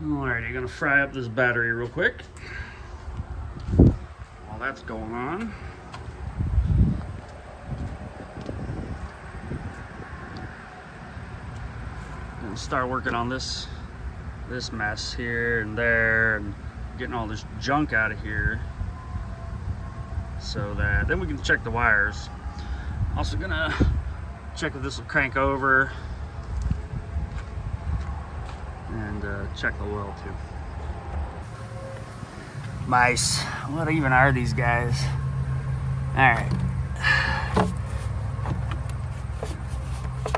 Alrighty, gonna fry up this battery real quick while that's going on. Gonna start working on this mess here and there and getting all this junk out of here so that then we can check the wires. Also gonna check if this will crank over and check the oil too. Mice, what even are these guys? All right,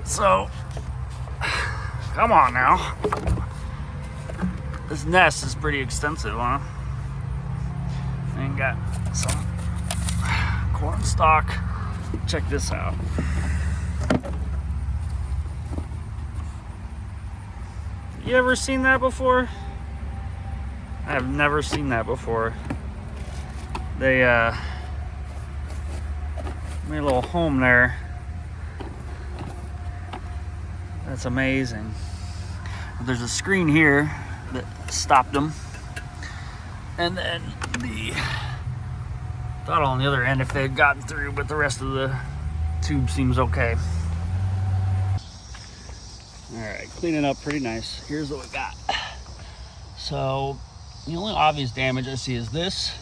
so come on now. This nest is pretty extensive, huh? And got some corn stalk. Check this out. You ever seen that before? I have never seen that before. They made a little home there. That's amazing. There's a screen here that stopped them. And then the throttle on the other end if they had gotten through, but the rest of the tube seems okay. Alright, cleaning up pretty nice. Here's what we got. So, the only obvious damage I see is this,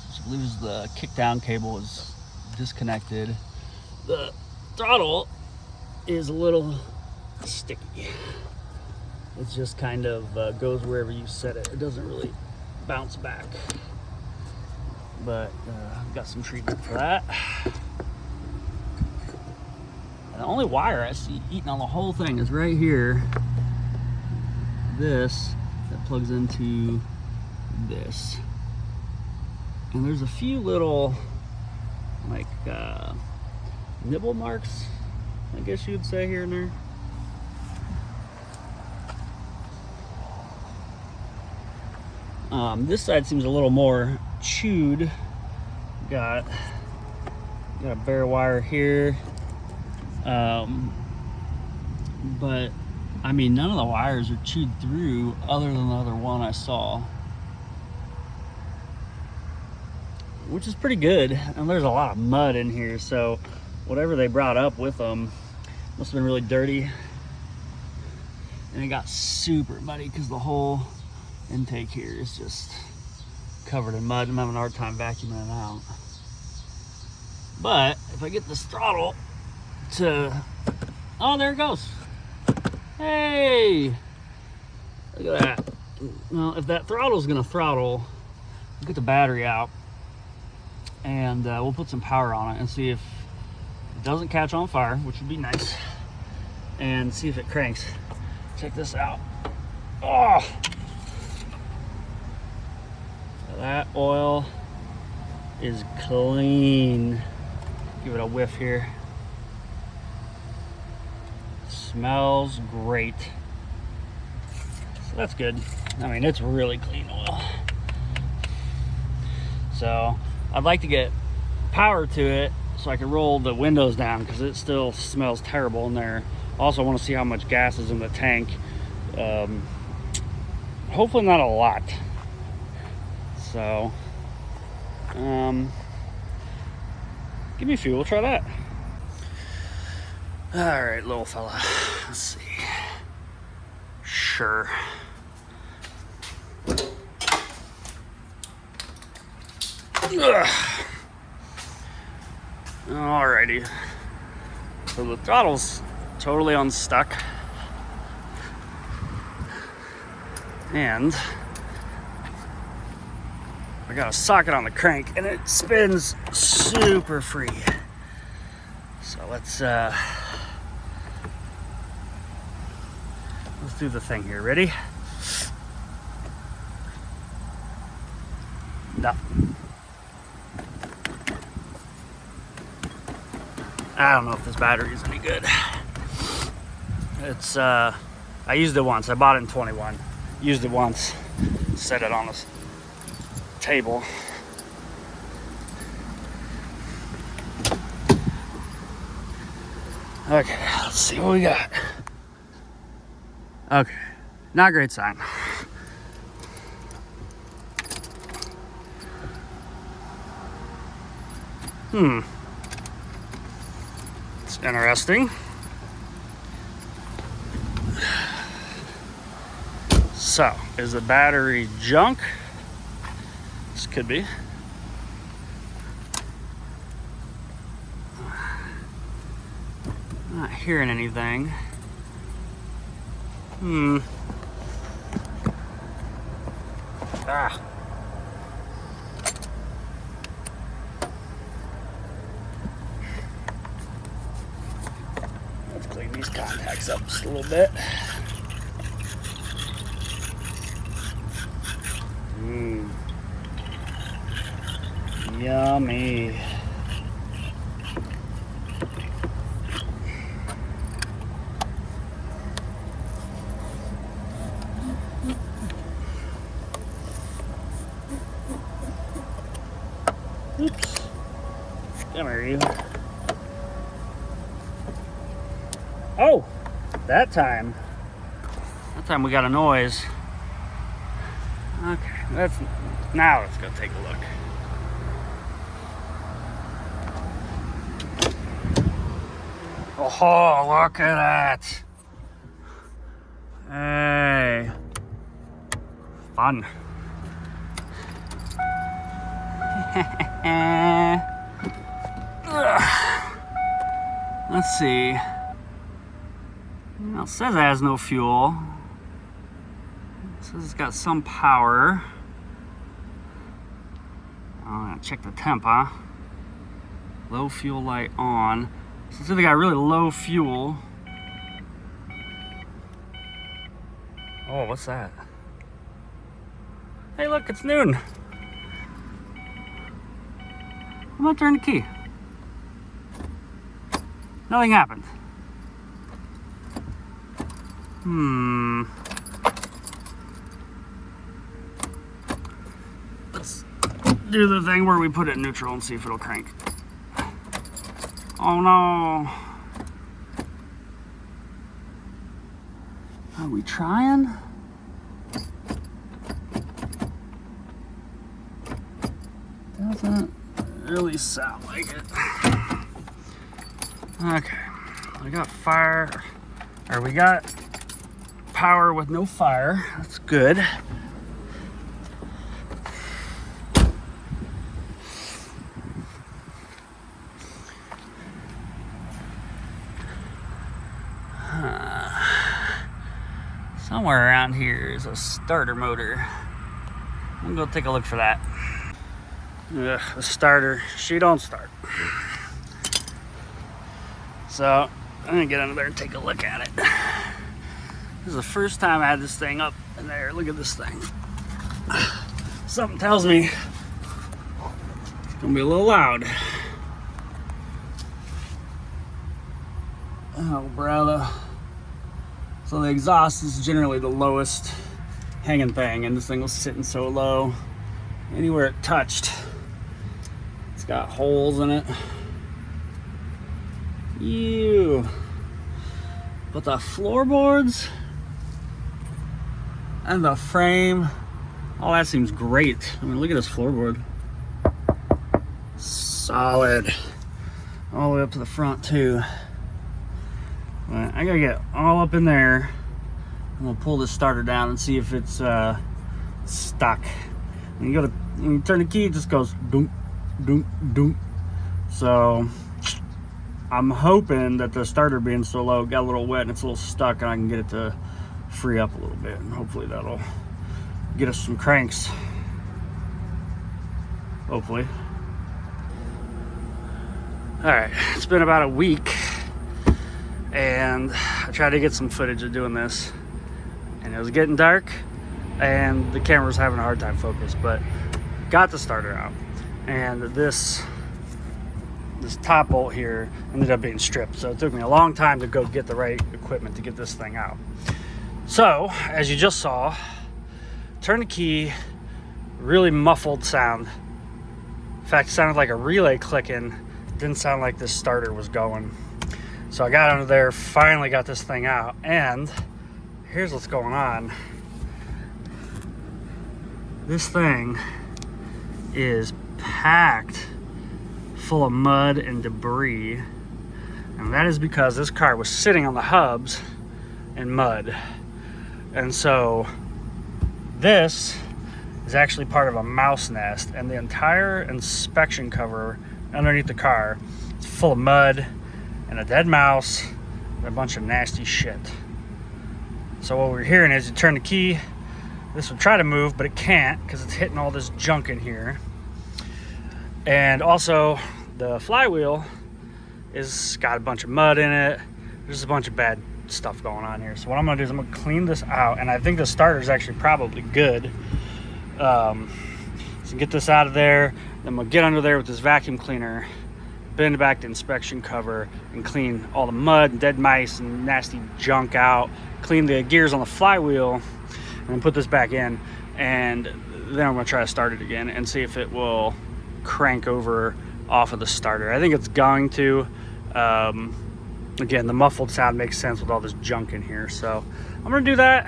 which I believe is the kick-down cable is disconnected. The throttle is a little sticky. It just kind of goes wherever you set it. It doesn't really bounce back. But got some treatment for that. And the only wire I see eating on the whole thing is right here. This that plugs into this. And there's a few little like nibble marks, I guess you'd say, here and there. This side seems a little more chewed. Got a bare wire here. But I mean, none of the wires are chewed through other than the other one I saw, which is pretty good. And there's a lot of mud in here, so whatever they brought up with them must have been really dirty. And it got super muddy because the whole intake here is just covered in mud. I'm having a hard time vacuuming it out. But if I get this throttle to, oh, there it goes. Hey, look at that. Well, if that throttle is gonna throttle, we'll get the battery out and we'll put some power on it and see if it doesn't catch on fire, which would be nice, and see if it cranks. Check this out. Oh, that oil is clean. Give it a whiff here. Smells great. So that's good. I mean, it's really clean oil. So I'd like to get power to it so I can roll the windows down because it still smells terrible in there. Also, I want to see how much gas is in the tank. Hopefully not a lot. So give me a few, we'll try that. All right, little fella, let's see. Sure. Alrighty. So the throttle's totally unstuck. And I got a socket on the crank and it spins super free. So let's do the thing here. Ready? No. I don't know if this battery is any good. It's I used it once. I bought it in 21. Used it once. Set it on this table. Okay, let's see what we got. Okay, Not a great sign. It's interesting. So, is the battery junk? This could be. Not hearing anything. Ah. Let's clean these contacts up just a little bit. Yummy. Oops. Come here, you. Oh, that time we got a noise. Okay, now let's go take a look. Oh, look at that. Hey. Fun. Let's see. Well, it says it has no fuel. It says it's got some power. I'm gonna check the temp, huh? Low fuel light on. So it says they got really low fuel. Oh, what's that? Hey, look, it's noon. I'm gonna turn the key. Nothing happened. Let's do the thing where we put it in neutral and see if it'll crank. Oh no. Are we trying? Doesn't really sound like it. Okay, we got fire, or we got power with no fire. That's good. Somewhere around here is a starter motor. I'm gonna go take a look for that. Ugh, the starter, she don't start. So I'm gonna get under there and take a look at it. This is the first time I had this thing up in there. Look at this thing. Something tells me it's gonna be a little loud. Oh, brother. So the exhaust is generally the lowest hanging thing, and this thing was sitting so low. Anywhere it touched, it's got holes in it. Ew. But the floorboards and the frame, all that seems great. I mean, look at this floorboard. Solid. All the way up to the front too. But I gotta get all up in there. I'm gonna pull this starter down and see if it's stuck. When you turn the key, it just goes doom, doom, doom. So I'm hoping that the starter being so low got a little wet and it's a little stuck, and I can get it to free up a little bit, and hopefully that'll get us some cranks. Hopefully. All right, it's been about a week, and I tried to get some footage of doing this, and it was getting dark, and the camera was having a hard time focus, but got the starter out, and this top bolt here ended up being stripped, so it took me a long time to go get the right equipment to get this thing out. So, as you just saw, turn the key, really muffled sound. In fact, it sounded like a relay clicking. It didn't sound like this starter was going. So I got under there, finally got this thing out, and here's what's going on. This thing is packed full of mud and debris, and that is because this car was sitting on the hubs in mud. And so this is actually part of a mouse nest, and the entire inspection cover underneath the car is full of mud and a dead mouse and a bunch of nasty shit. So what we're hearing is you turn the key, this would try to move, but it can't because it's hitting all this junk in here. And also the flywheel is got a bunch of mud in it. There's a bunch of bad stuff going on here. So what I'm gonna do is I'm gonna clean this out, and I think the starter is actually probably good. So get this out of there, then we'll get under there with this vacuum cleaner, bend back the inspection cover, and clean all the mud and dead mice and nasty junk out, clean the gears on the flywheel, and then put this back in, and then I'm gonna try to start it again and see if it will crank over off of the starter. I think it's going to. Again, the muffled sound makes sense with all this junk in here, so I'm gonna do that.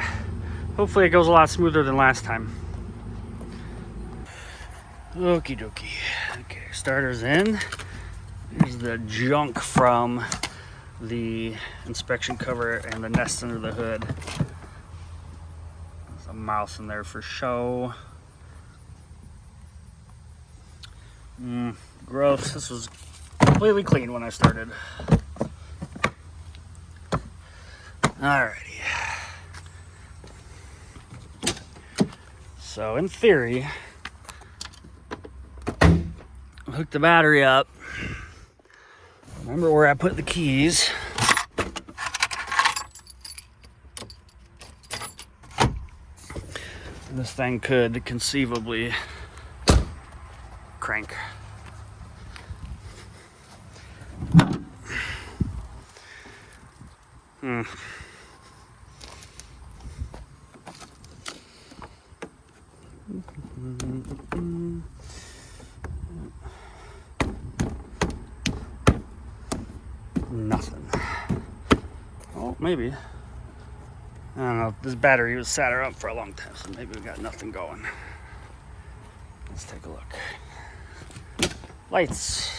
Hopefully it goes a lot smoother than last time. Okie dokie. Okay, starter's in. Here's the junk from the inspection cover and the nest under the hood. There's a mouse in there for show. Gross. This was completely clean when I started. Alrighty. So in theory, I'll hook the battery up. Remember where I put the keys. This thing could conceivably crank. Nothing. Oh, maybe. I don't know. This battery was sat her up for a long time, so maybe we got nothing going. Let's take a look. Lights.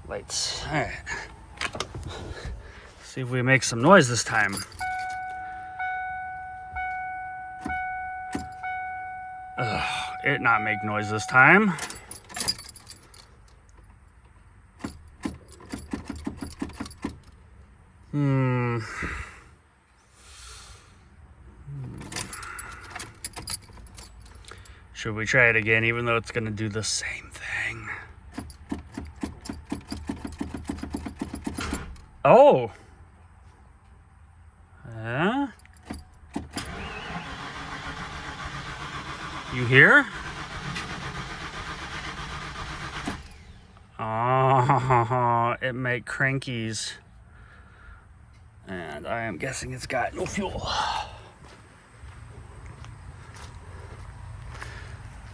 Lights. All right. See if we make some noise this time. It not make noise this time. Should we try it again, even though it's gonna do the same thing? Oh! You hear? Oh, it make crankies. And I am guessing it's got no fuel.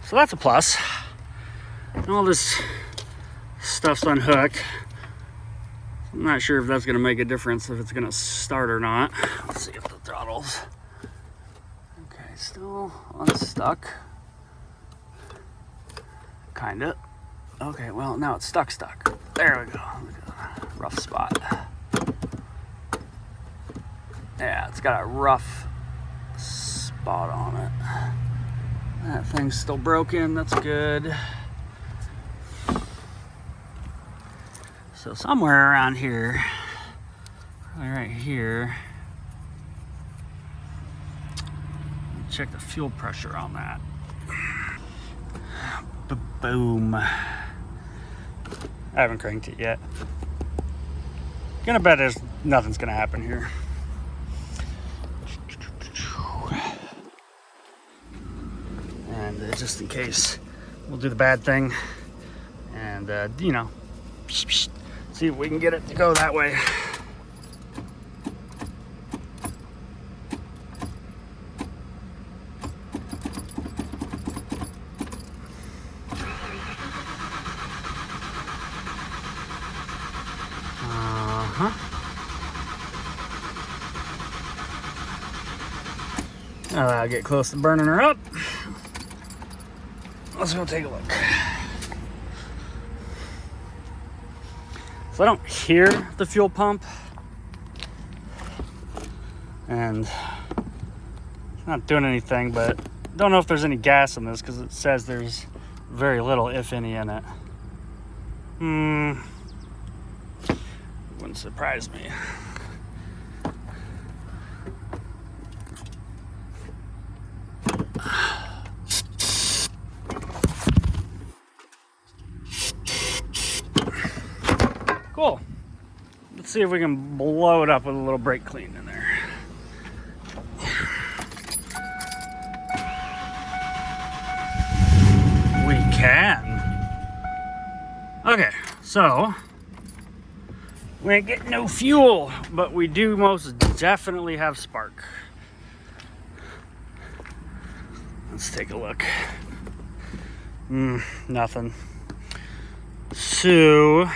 So that's a plus. And all this stuff's unhooked. I'm not sure if that's gonna make a difference, if it's gonna start or not. Let's see if the throttle's okay. Still unstuck. Kinda. Okay, well now it's stuck. There we go. Rough spot. Yeah, it's got a rough spot on it. That thing's still broken. That's good. So somewhere around here, probably right here, check the fuel pressure on that. Boom. I haven't cranked it yet. Gonna bet nothing's gonna happen here. And just in case, we'll do the bad thing and you know, see if we can get it to go that way. I'll get close to burning her up. Let's go take a look. So I don't hear the fuel pump, and it's not doing anything, but don't know if there's any gas in this because it says there's very little, if any, in it. Wouldn't surprise me. Cool. Let's see if we can blow it up with a little brake clean in there. We can. Okay, so we ain't getting no fuel, but we do most definitely have spark. Let's take a look. Nothing. So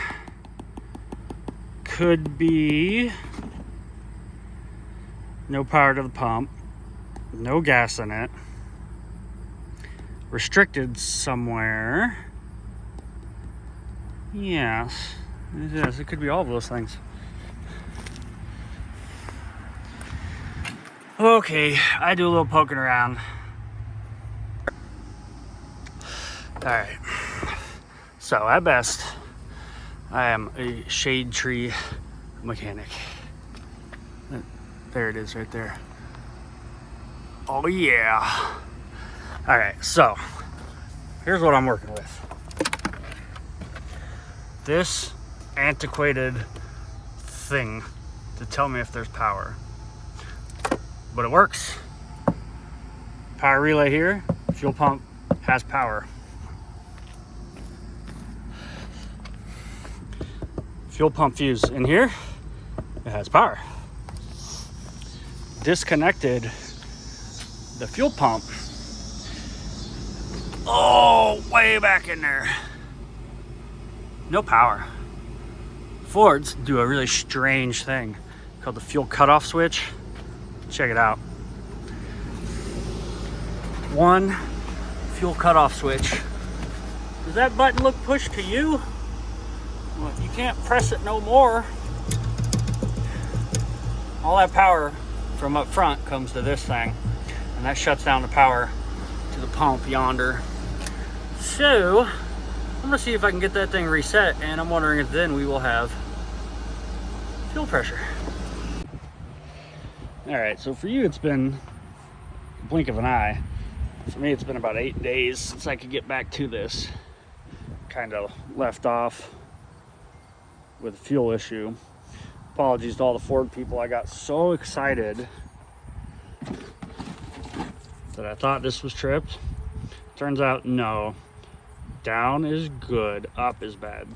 could be no power to the pump, no gas in it, restricted somewhere. Yes, it could be all of those things. Okay, I do a little poking around. All right, so at best, I am a shade tree mechanic. There it is right there. Oh yeah. All right, so here's what I'm working with. This antiquated thing to tell me if there's power. But it works. Power relay here, fuel pump has power. Fuel pump fuse in here, it has power. Disconnected the fuel pump. Oh, way back in there. No power. Fords do a really strange thing called the fuel cutoff switch. Check it out. One fuel cutoff switch. Does that button look pushed to you? Well, you can't press it no more. All that power from up front comes to this thing, and that shuts down the power to the pump yonder. So I'm gonna see if I can get that thing reset, and I'm wondering if then we will have fuel pressure. All right, so for you it's been a blink of an eye. For me it's been about 8 days since I could get back to this. Kind of left off with a fuel issue. Apologies to all the Ford people. I got so excited that I thought this was tripped. Turns out no. Down is good, up is bad.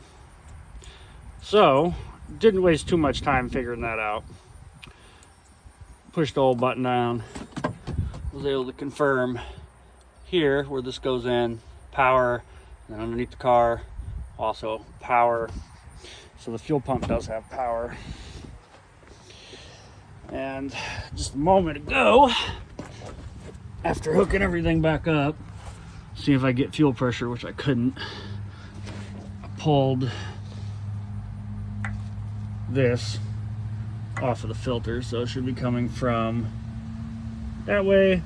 So didn't waste too much time figuring that out. Pushed the old button down, was able to confirm here where this goes in, power, and then underneath the car also power. So the fuel pump does have power. And just a moment ago, after hooking everything back up, see if I get fuel pressure, which I couldn't, I pulled this off of the filter, so it should be coming from that way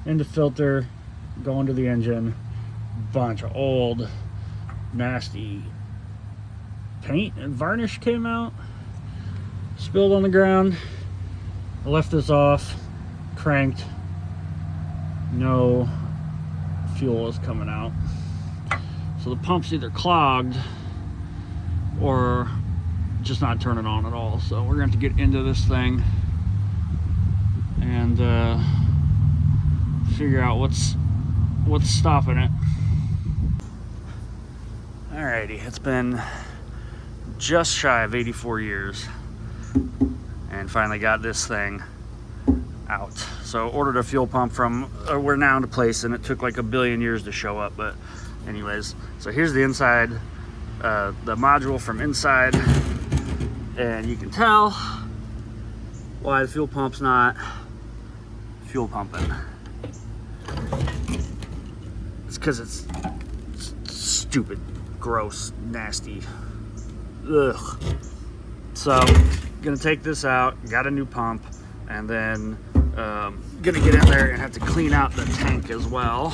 into filter, going to the engine. Bunch of old nasty paint and varnish came out, spilled on the ground. I left this off, cranked, no fuel is coming out. So the pump's either clogged or just not turning on at all. So we're going to have to get into this thing and figure out what's stopping it. Alrighty, it's been just shy of 84 years and finally got this thing out. So ordered a fuel pump from we're now into place, and it took like a billion years to show up, but anyways, so here's the inside, the module from inside, and you can tell why the fuel pump's not fuel pumping. because it's stupid, gross, nasty. Ugh. So, gonna take this out, got a new pump, and then gonna get in there and have to clean out the tank as well.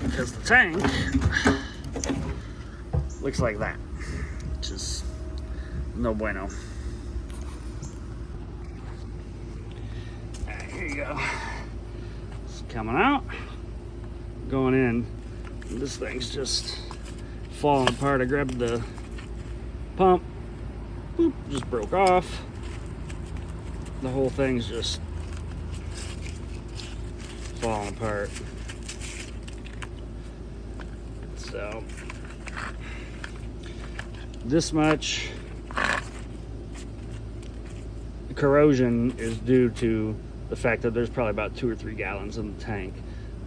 Because the tank looks like that, which is no bueno. Alright, here you go. It's coming out, going in. This thing's just falling apart. I grabbed the pump, boop, just broke off. The whole thing's just falling apart. So this much corrosion is due to the fact that there's probably about 2 or 3 gallons in the tank,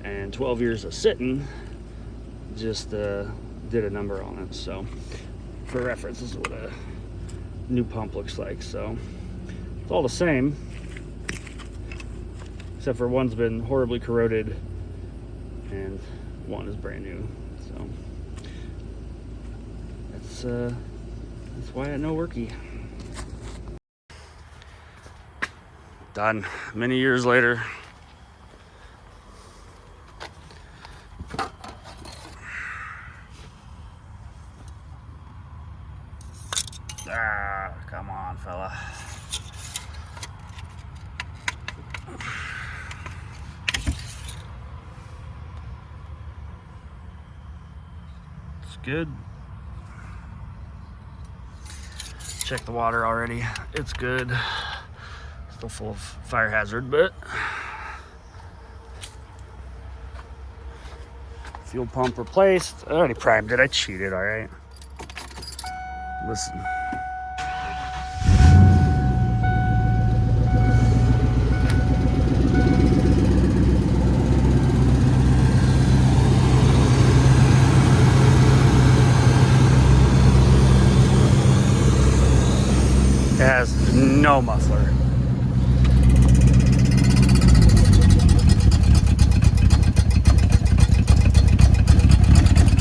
and 12 years of sitting just did a number on it. So for reference, this is what a new pump looks like. So it's all the same, except for one's been horribly corroded and one is brand new. So that's why I know worky. Done. Many years later. Ah, come on, fella. It's good. Check the water already. It's good. Still full of fire hazard, but fuel pump replaced. I already primed it. I cheated, all right? Listen. It has no muffler.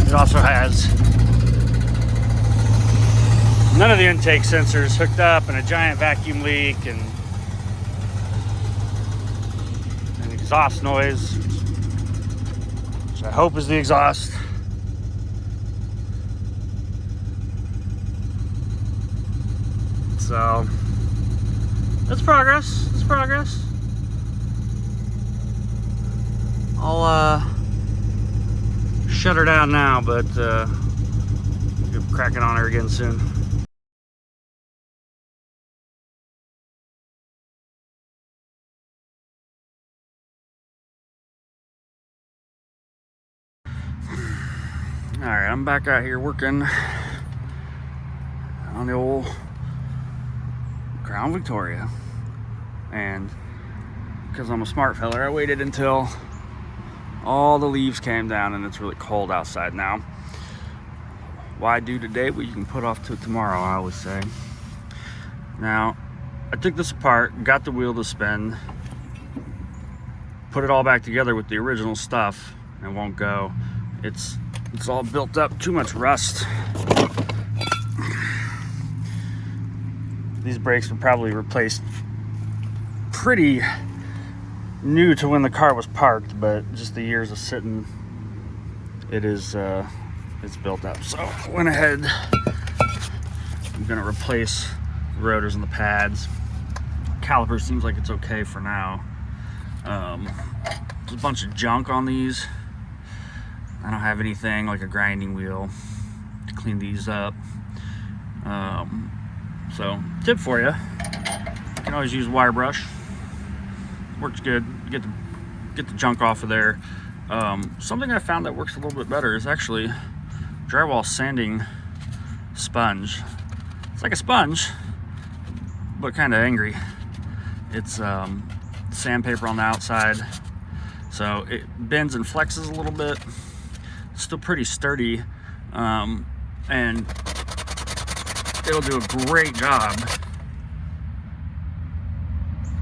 It also has none of the intake sensors hooked up, and a giant vacuum leak, and an exhaust noise, which I hope is the exhaust. So that's progress. It's progress. I'll shut her down now, but get cracking on her again soon. All right, I'm back out here working on the old Crown Victoria, and because I'm a smart feller, I waited until all the leaves came down and it's really cold outside now. Why do today what you can put off to tomorrow, I always say. Now, I took this apart, got the wheel to spin, put it all back together with the original stuff, and it won't go. It's all built up, too much rust. These brakes were probably replaced pretty new to when the car was parked, but just the years of sitting, it's built up. So I went ahead, I'm gonna replace the rotors and the pads. Caliper seems like it's okay for now. There's a bunch of junk on these. I don't have anything like a grinding wheel to clean these up. So tip for you, you can always use wire brush. Works good. Get the junk off of there. Something I found that works a little bit better is actually drywall sanding sponge. It's like a sponge, but kind of angry. It's sandpaper on the outside, so it bends and flexes a little bit. It's still pretty sturdy, and it'll do a great job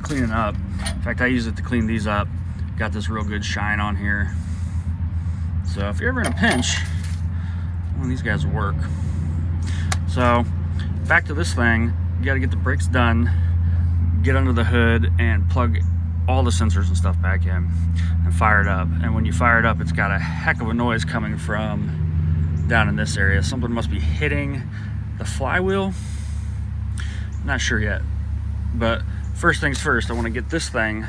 cleaning up. In fact, I use it to clean these up. Got this real good shine on here. So if you're ever in a pinch, one of these guys will work. So back to this thing, you got to get the brakes done, get under the hood and plug all the sensors and stuff back in and fire it up. And when you fire it up, it's got a heck of a noise coming from down in this area. Something must be hitting the flywheel. Not sure yet, but first things first, I want to get this thing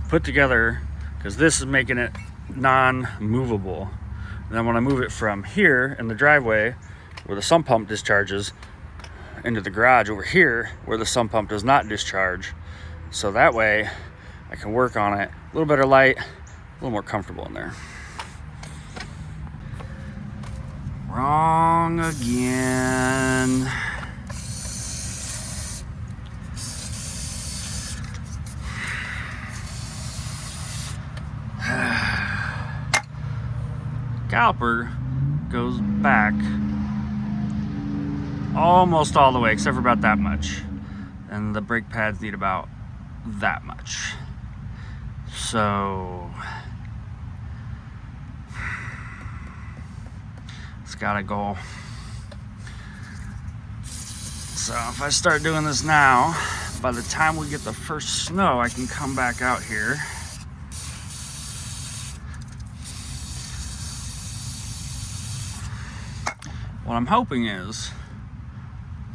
put together because this is making it non-movable. And then when I move it from here in the driveway where the sump pump discharges into the garage over here where the sump pump does not discharge, so that way I can work on it a little better light, a little more comfortable in there. Wrong again. Caliper goes back almost all the way except for about that much, and the brake pads need about that much. So it's gotta go. So if I start doing this now, by the time we get the first snow, I can come back out here. What I'm hoping is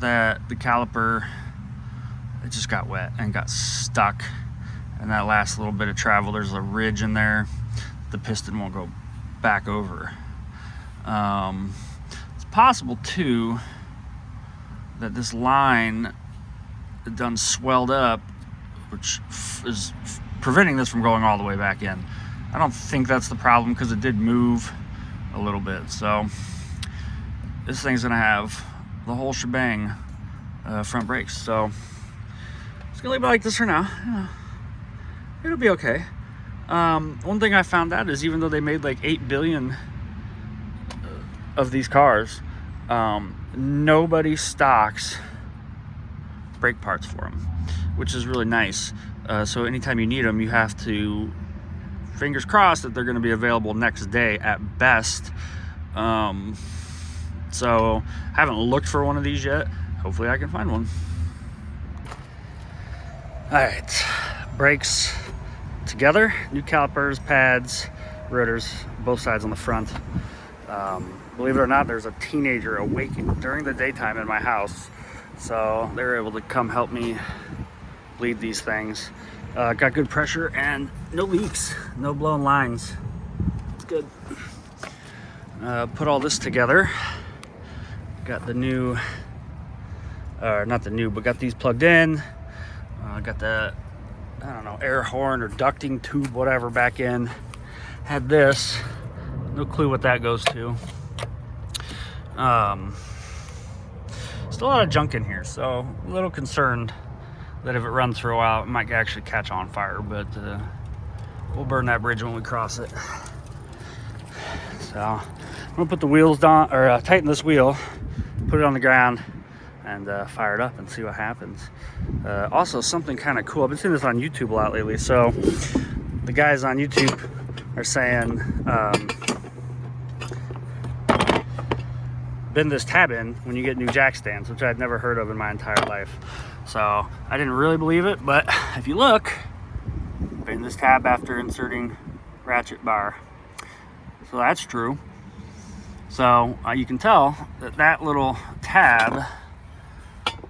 that the caliper, it just got wet and got stuck, and that last little bit of travel, there's a ridge in there, the piston won't go back over. It's possible too that this line done swelled up, which is preventing this from going all the way back in. I don't think that's the problem because it did move a little bit. So this thing's gonna have the whole shebang front brakes. So it's gonna leave it like this for now. Yeah, it'll be okay. One thing I found out is even though they made like 8 billion of these cars, nobody stocks brake parts for them, which is really nice. So anytime you need them, you have to, fingers crossed, that they're going to be available next day at best. So I haven't looked for one of these yet. Hopefully I can find one. All right, brakes together, new calipers, pads, rotors, both sides on the front. Believe it or not, there's a teenager awake during the daytime in my house, so they were able to come help me bleed these things. Got good pressure and no leaks, no blown lines. It's good. Put all this together. Got the new, not the new, but got these plugged in. Got the, I don't know, air horn or ducting tube, whatever, back in. Had this, no clue what that goes to. Still a lot of junk in here, so a little concerned that if it runs for a while, it might actually catch on fire, but we'll burn that bridge when we cross it. So I'm gonna put the wheels down, or tighten this wheel, put it on the ground, and fire it up and see what happens. Also, something kind of cool, I've been seeing this on YouTube a lot lately. So the guys on YouTube are saying, bend this tab in when you get new jack stands, which I've never heard of in my entire life. So I didn't really believe it, but if you look, bend this tab after inserting ratchet bar. So that's true. So you can tell that that little tab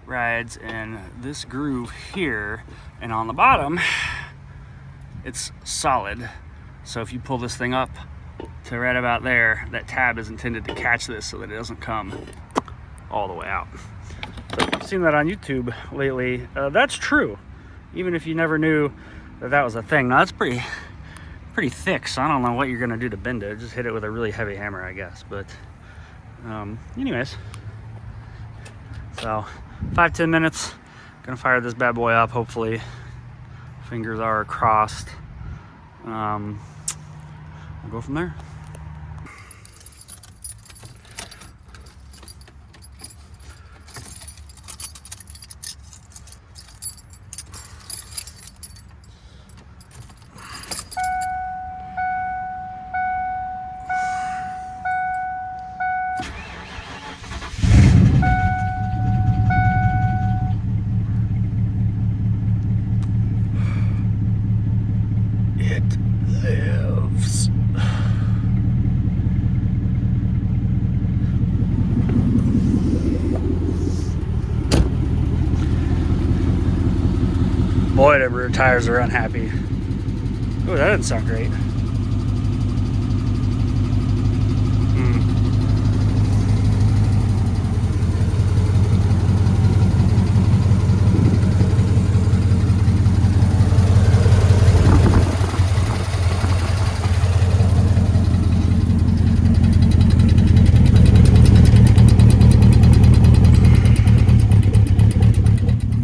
rides in this groove here, and on the bottom it's solid. So if you pull this thing up to right about there, that tab is intended to catch this so that it doesn't come all the way out. So I've seen that on YouTube lately. That's true, even if you never knew that that was a thing. Now that's pretty thick, so I don't know what you're gonna do to bend it. Just hit it with a really heavy hammer, I guess. But anyways, so 5-10 minutes, gonna fire this bad boy up. Hopefully fingers are crossed. We'll go from there. tires are unhappy. Oh, that didn't sound great.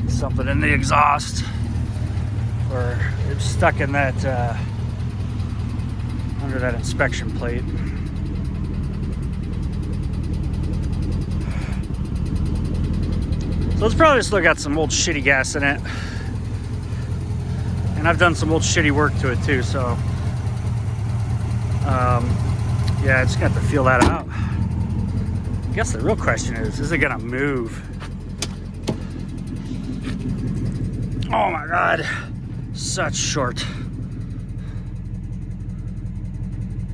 Something in the exhaust, or it's stuck in that under that inspection plate. So it's probably still got some old shitty gas in it, and I've done some old shitty work to it too, so yeah, I just got to feel that out. I guess the real question is it gonna move? Oh my God, such short.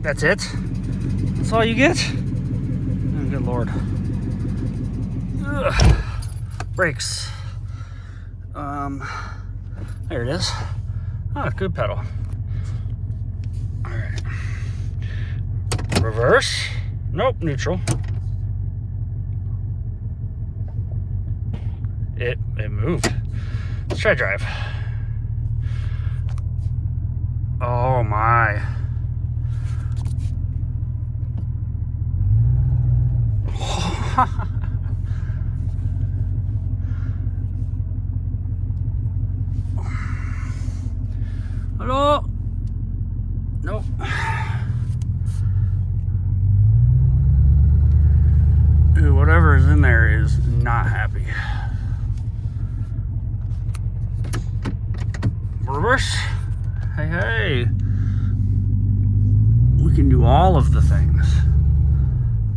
That's it? That's all you get? Oh, good Lord. Ugh. Brakes. There it is. Oh, good pedal. All right. Reverse. Nope, neutral. It moved. Let's try drive. Oh my. Hello? Nope. Dude, whatever is in there is not happy. Reverse. Hey. We can do all of the things.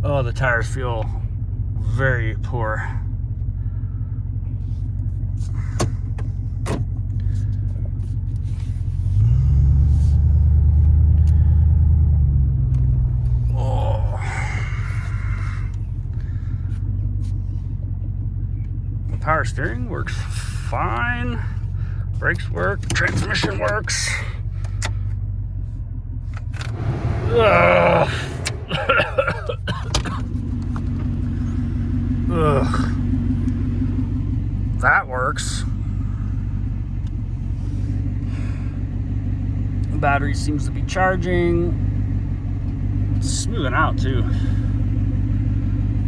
Oh, the tires feel very poor. Oh. The power steering works fine. Brakes work, transmission works. Ugh. Ugh. That works. The battery seems to be charging. It's smoothing out too.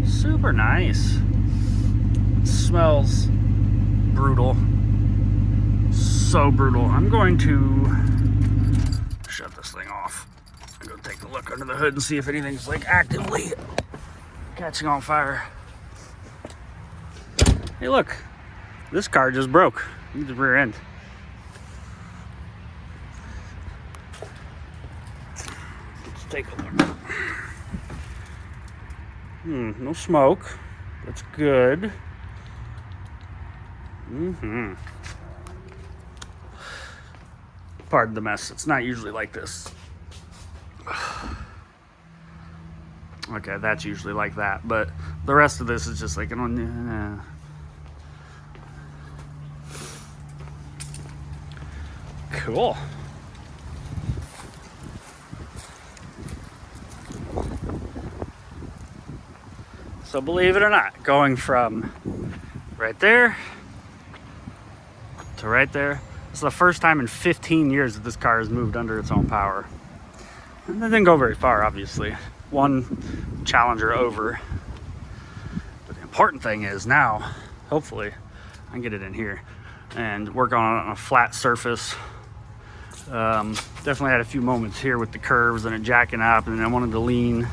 Super nice. It smells brutal. So brutal. I'm going to shut this thing off and go take a look under the hood and see if anything's like actively catching on fire. Hey, look, this car just broke. Needs the rear end. Let's take a look. No smoke. That's good. Pardon the mess. It's not usually like this. Okay, that's usually like that, but the rest of this is just like cool. So believe it or not, going from right there to right there, it's the first time in 15 years that this car has moved under its own power. And it didn't go very far, obviously. One Challenger over. But the important thing is now, hopefully, I can get it in here and work on it on a flat surface. Definitely had a few moments here with the curves and it jacking up, and I wanted to lean.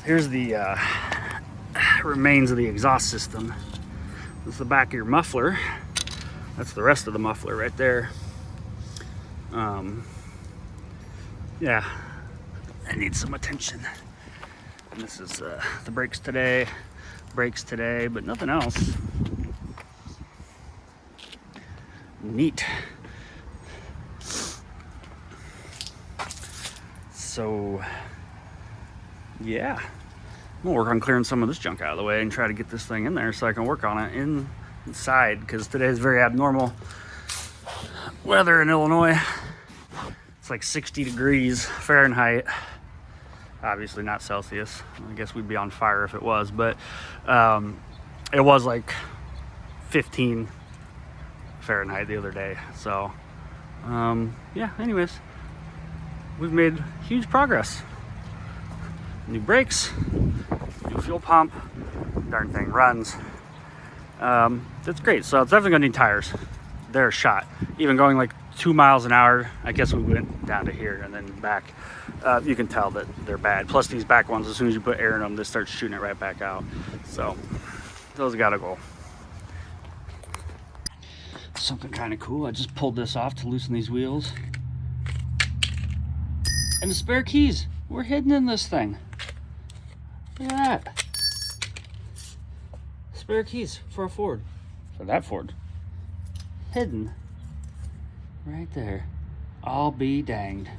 Here's the remains of the exhaust system. That's the back of your muffler. That's the rest of the muffler right there. Yeah, it needs some attention. And this is the brakes today, but nothing else. Neat. So, yeah, I'm gonna work on clearing some of this junk out of the way and try to get this thing in there so I can work on it inside, because today is very abnormal. weather in Illinois. It's like 60 degrees Fahrenheit. Obviously not Celsius. I guess we'd be on fire if it was, but it was like 15 Fahrenheit the other day. So yeah, anyways, we've made huge progress. New brakes, new fuel pump, darn thing runs. That's great. So it's definitely gonna need tires. They're shot. Even going like 2 miles an hour, I guess we went down to here and then back. You can tell that they're bad. Plus these back ones, as soon as you put air in them, they start shooting it right back out. So those gotta go. Something kind of cool, I just pulled this off to loosen these wheels. And the spare keys were hidden in this thing. Look at that. Spare keys for a Ford. For that Ford. Hidden right there. I'll be danged.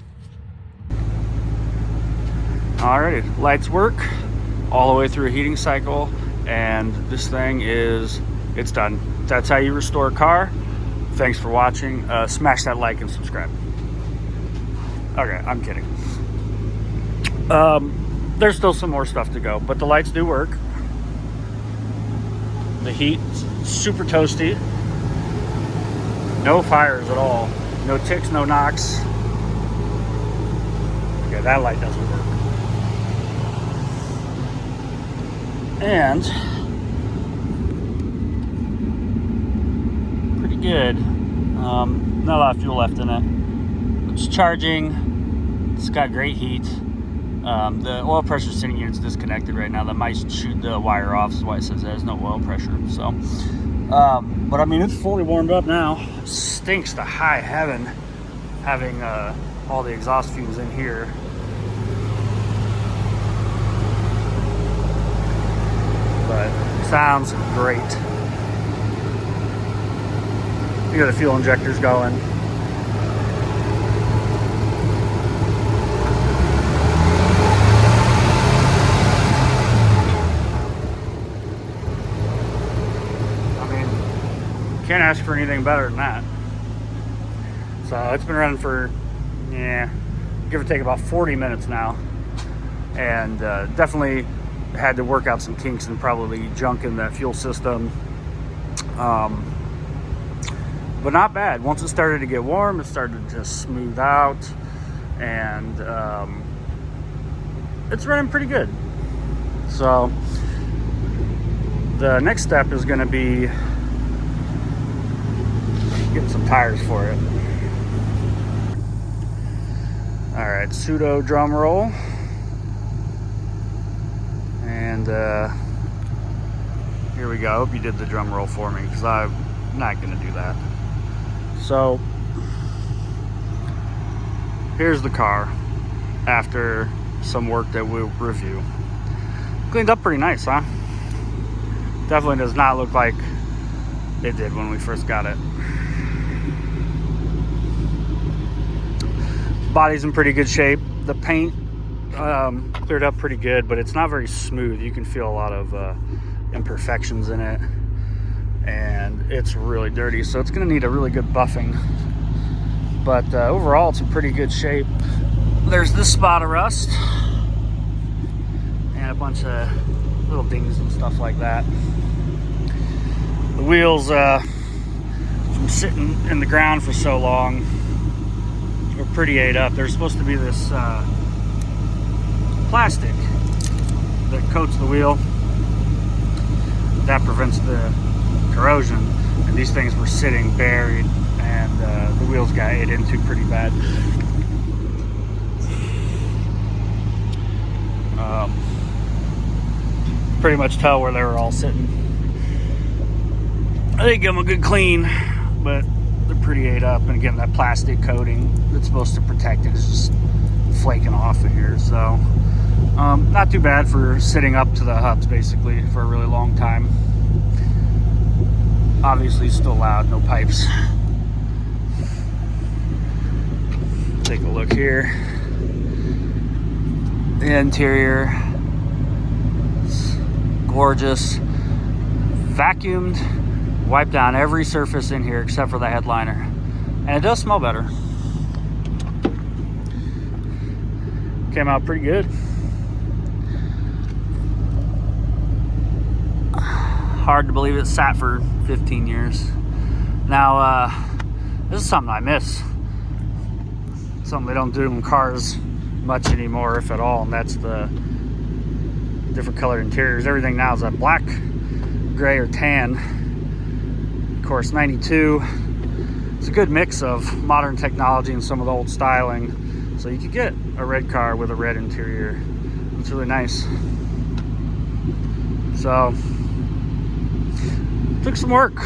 Alrighty, lights work all the way through a heating cycle, and this thing it's done. That's how you restore a car. Thanks for watching. Smash that like and subscribe. Okay, I'm kidding. There's still some more stuff to go, but the lights do work. The heat's super toasty. No fires at all. No ticks, no knocks. Okay, that light doesn't work. And pretty good. Not a lot of fuel left in it. It's charging. It's got great heat. The oil pressure sending unit's disconnected right now. That might shoot the wire off. That's why it says it has no oil pressure. So, but I mean, it's fully warmed up now. It stinks to high heaven having all the exhaust fumes in here. But sounds great. You got the fuel injectors going. I mean, can't ask for anything better than that. So it's been running for, yeah, give or take about 40 minutes now. And definitely had to work out some kinks and probably junk in that fuel system. But not bad. Once it started to get warm, it started to smooth out, and it's running pretty good. So the next step is going to be getting some tires for it. All right, pseudo drum roll. And here we go. I hope you did the drum roll for me, because I'm not going to do that. So here's the car after some work that we'll review. Cleaned up pretty nice, huh? Definitely does not look like it did when we first got it. Body's in pretty good shape. The paint cleared up pretty good, but it's not very smooth. You can feel a lot of imperfections in it, and it's really dirty, so it's going to need a really good buffing. But overall, it's in pretty good shape. There's this spot of rust and a bunch of little dings and stuff like that. The wheels, from sitting in the ground for so long, were pretty ate up. There's supposed to be this plastic that coats the wheel that prevents the corrosion, and these things were sitting buried, and the wheels got ate into pretty bad. Pretty much tell where they were all sitting. I didn't give them a good clean, but they're pretty ate up, and again, that plastic coating that's supposed to protect it is just flaking off of here. So not too bad for sitting up to the hubs basically for a really long time. Obviously still loud, no pipes. Take a look here. The interior, it's gorgeous. Vacuumed, wiped down every surface in here except for the headliner, And it does smell better. Came out pretty good. Hard to believe it sat for 15 years. Now, this is something I miss. Something they don't do in cars much anymore, if at all, and that's the different colored interiors. Everything now is that black, gray, or tan. Of course, 92. It's a good mix of modern technology and some of the old styling. So you could get a red car with a red interior. It's really nice. So, took some work.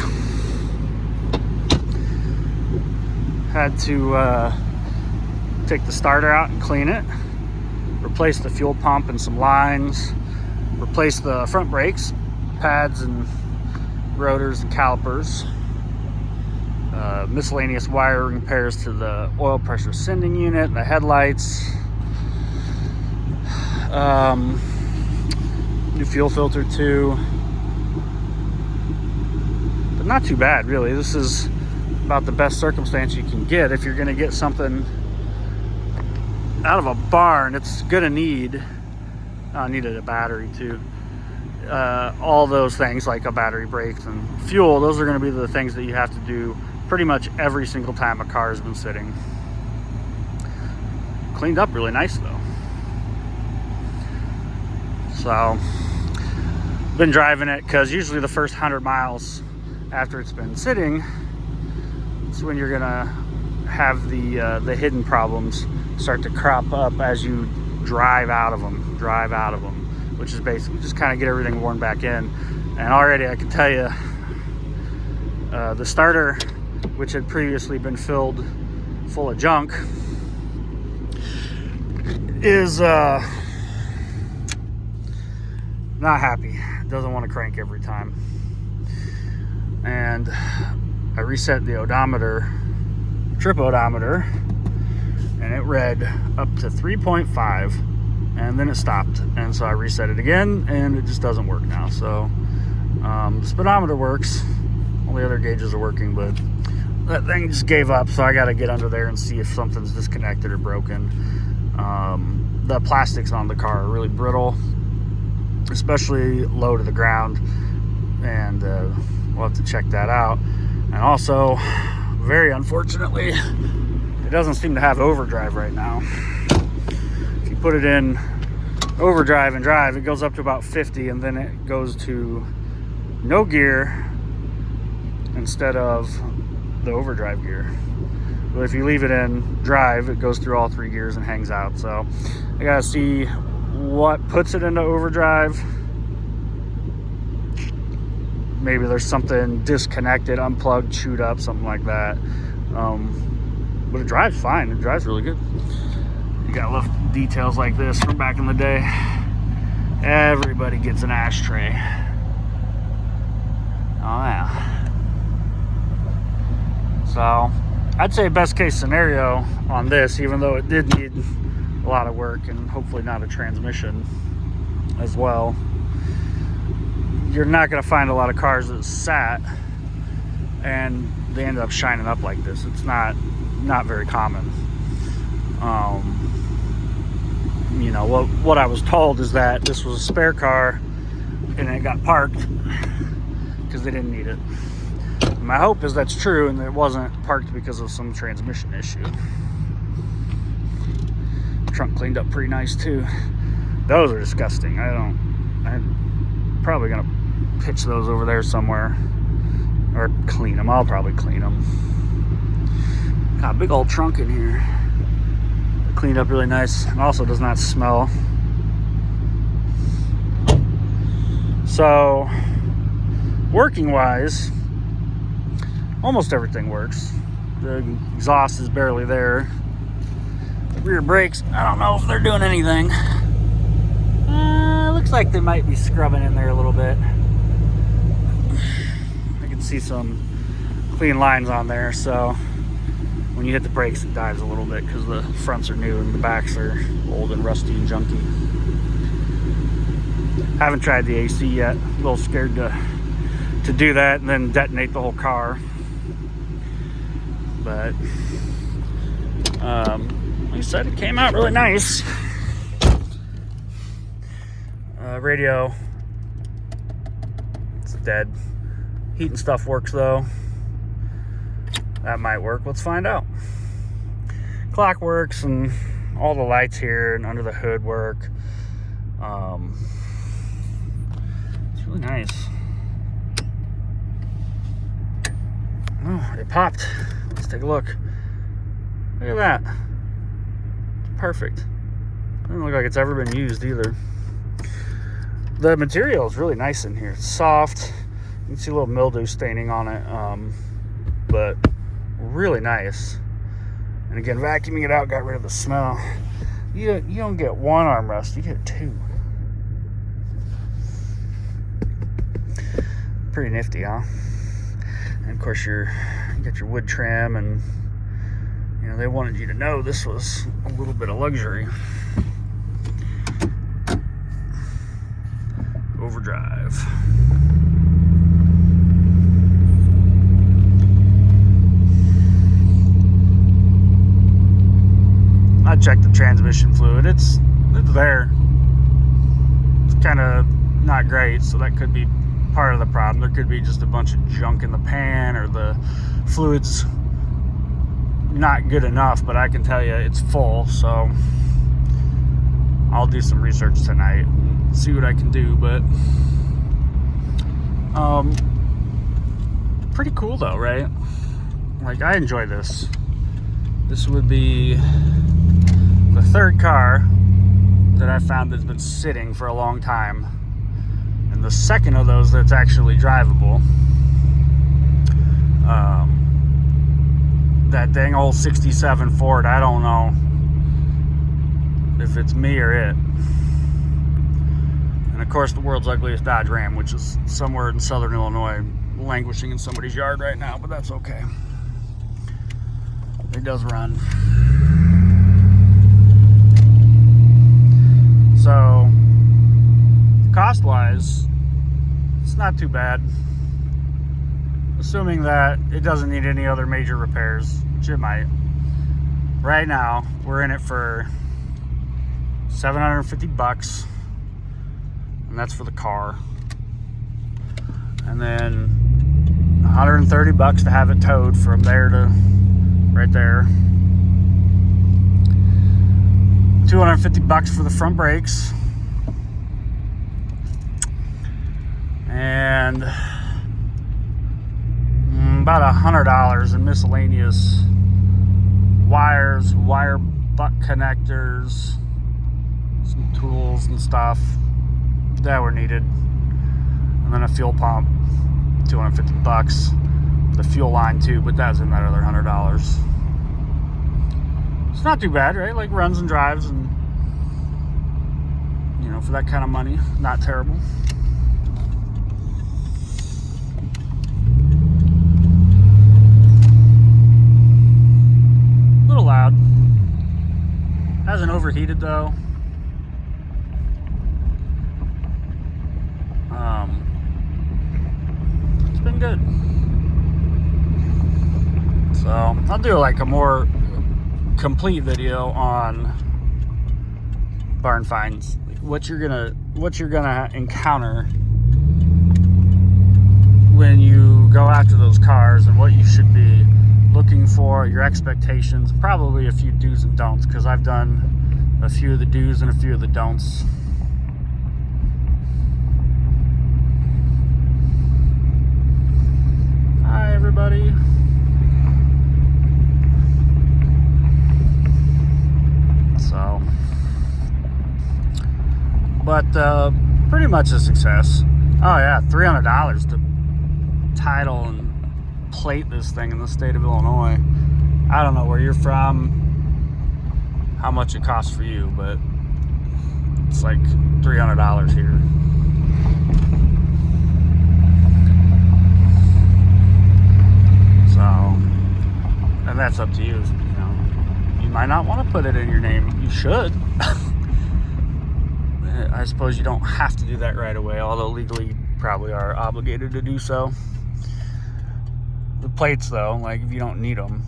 Had to take the starter out and clean it. Replace the fuel pump and some lines. Replace the front brakes, pads and rotors and calipers. Miscellaneous wiring repairs to the oil pressure sending unit and the headlights. New fuel filter too. But not too bad, really. This is about the best circumstance you can get. If you're going to get something out of a barn, it's going to need, I needed a battery too. All those things like a battery, brakes, and fuel, those are going to be the things that you have to do pretty much every single time a car has been sitting. Cleaned up really nice though. So, been driving it because usually the first 100 miles after it's been sitting, it's when you're gonna have the hidden problems start to crop up as you drive out of them, which is basically just kind of get everything worn back in. And already I can tell you, the starter, which had previously been filled full of junk, is not happy. Doesn't want to crank every time. And I reset the odometer, trip odometer, and it read up to 3.5, and then it stopped. And so I reset it again, and it just doesn't work now. So the speedometer works, all the other gauges are working, but that thing just gave up. So I got to get under there and see if something's disconnected or broken. The plastics on the car are really brittle, especially low to the ground, and we'll have to check that out. And also, very unfortunately, it doesn't seem to have overdrive right now. If you put it in overdrive and drive, it goes up to about 50, and then it goes to no gear instead of the overdrive gear. But if you leave it in drive, it goes through all 3 gears and hangs out. So I gotta see what puts it into overdrive. Maybe there's something disconnected, unplugged, chewed up, something like that. But it drives fine. It drives really good. You got little details like this from back in the day. Everybody gets an ashtray. Oh yeah. So I'd say best case scenario on this, even though it did need a lot of work and hopefully not a transmission as well, you're not going to find a lot of cars that sat and they end up shining up like this. It's not very common. You know, what I was told is that this was a spare car and it got parked because they didn't need it. My hope is that's true and it wasn't parked because of some transmission issue. Trunk cleaned up pretty nice too. Those are disgusting. I'm probably gonna pitch those over there somewhere or clean them. I'll probably clean them. Got a big old trunk in here. Cleaned up really nice and also does not smell. So working wise, almost everything works. The exhaust is barely there. The rear brakes, I don't know if they're doing anything. Looks like they might be scrubbing in there a little bit. I can see some clean lines on there, so when you hit the brakes it dives a little bit because the fronts are new and the backs are old and rusty and junky. Haven't tried the AC yet. A little scared to do that and then detonate the whole car. But like I said, it came out really nice. Radio, it's dead. Heat and stuff works though. That might work. Let's find out. Clock works, and all the lights here and under the hood work. It's really nice. Oh, it popped. Let's take a look. Look at that. It's perfect. Doesn't look like it's ever been used either. The material is really nice in here. It's soft. You can see a little mildew staining on it, but really nice. And again, vacuuming it out got rid of the smell. You don't get one armrest, you get two. Pretty nifty, huh? And of course, you got your wood trim, and you know they wanted you to know this was a little bit of luxury. Overdrive. I checked the transmission fluid. It's there. It's kind of not great, so that could be part of the problem. There could be just a bunch of junk in the pan, or the fluid's not good enough, but I can tell you it's full, so I'll do some research tonight and see what I can do. But pretty cool though, right? Like, I enjoy this. This would be the third car that I found that's been sitting for a long time, and the second of those that's actually drivable. That dang old 67 Ford, I don't know if it's me or it. And of course, the world's ugliest Dodge Ram, which is somewhere in southern Illinois, languishing in somebody's yard right now, but that's okay. It does run. So, cost-wise, it's not too bad. Assuming that it doesn't need any other major repairs, which it might. Right now, we're in it for $750, and that's for the car. And then $130 to have it towed from there to right there. $250 for the front brakes. And about $100 in miscellaneous wires, wire butt connectors, some tools and stuff that were needed, and then a fuel pump, $250. The fuel line too, but that's another $100. It's not too bad, right? Like, runs and drives, and you know, for that kind of money, not terrible. A little loud. Hasn't overheated though. It's been good. So I'll do like a more complete video on barn finds, like what you're gonna encounter when you go after those cars, and what you should be looking for, your expectations, probably a few do's and don'ts, because I've done a few of the do's and a few of the don'ts. Hi everybody. So, but pretty much a success. Oh yeah, $300 to title and plate this thing in the state of Illinois. I don't know where you're from, how much it costs for you, but it's like $300 here. So, and that's up to you. You know, you might not want to put it in your name. You should. I suppose you don't have to do that right away, although legally you probably are obligated to do so. The plates though, like, if you don't need them,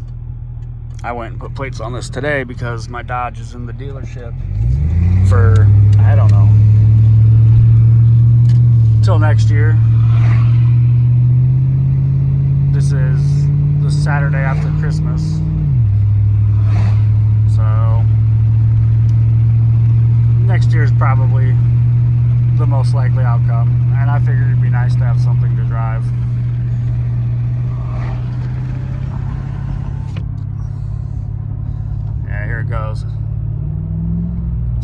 I went and put plates on this today because my Dodge is in the dealership for, I don't know, till next year. This is the Saturday after Christmas. So next year is probably the most likely outcome, and I figured it'd be nice to have something to drive. Yeah, here it goes.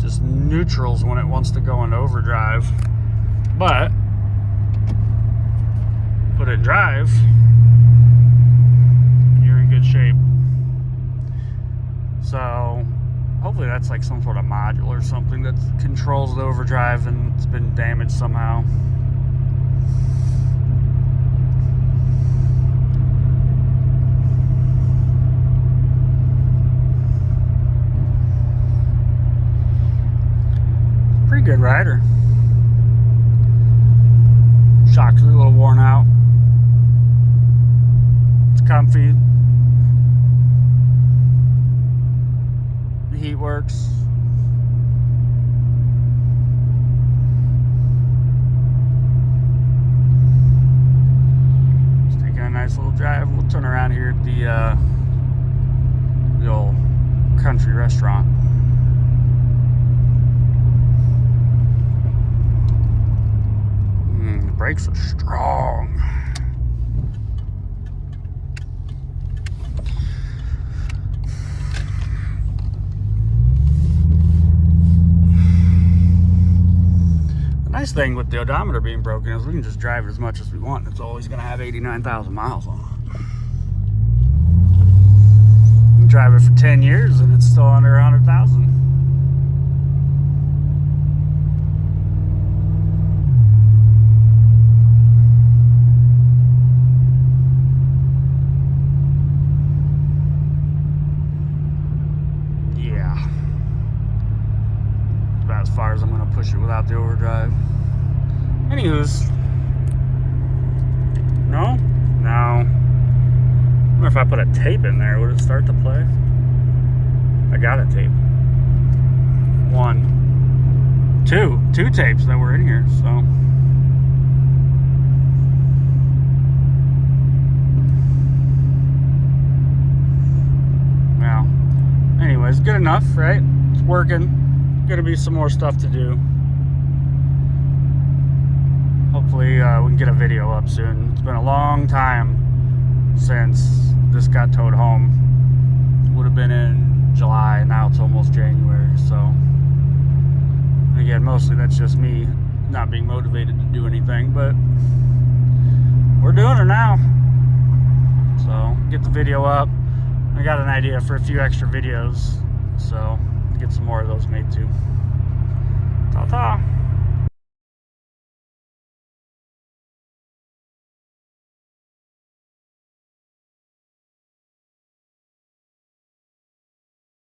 Just neutrals when it wants to go into overdrive, but put it in drive, you're in good shape. So hopefully that's like some sort of module or something that controls the overdrive and it's been damaged somehow. Pretty good rider. Shocks are a little worn out. It's comfy. The heat works. Just taking a nice little drive. We'll turn around here at the old country restaurant. The brakes are strong. The nice thing with the odometer being broken is we can just drive it as much as we want. It's always going to have 89,000 miles on it. You can drive it for 10 years and it's still under 100,000. As far as I'm going to push it without the overdrive. Anywho's, no. I wonder if I put a tape in there, would it start to play? I got a tape. Two tapes that were in here, so. Well, anyways, good enough, right? It's working. Gonna be some more stuff to do. Hopefully we can get a video up soon. It's been a long time since this got towed home. Would have been in July, now it's almost January. So again, mostly that's just me not being motivated to do anything, but we're doing it now. So get the video up. I got an idea for a few extra videos, so get some more of those made too. Ta-ta.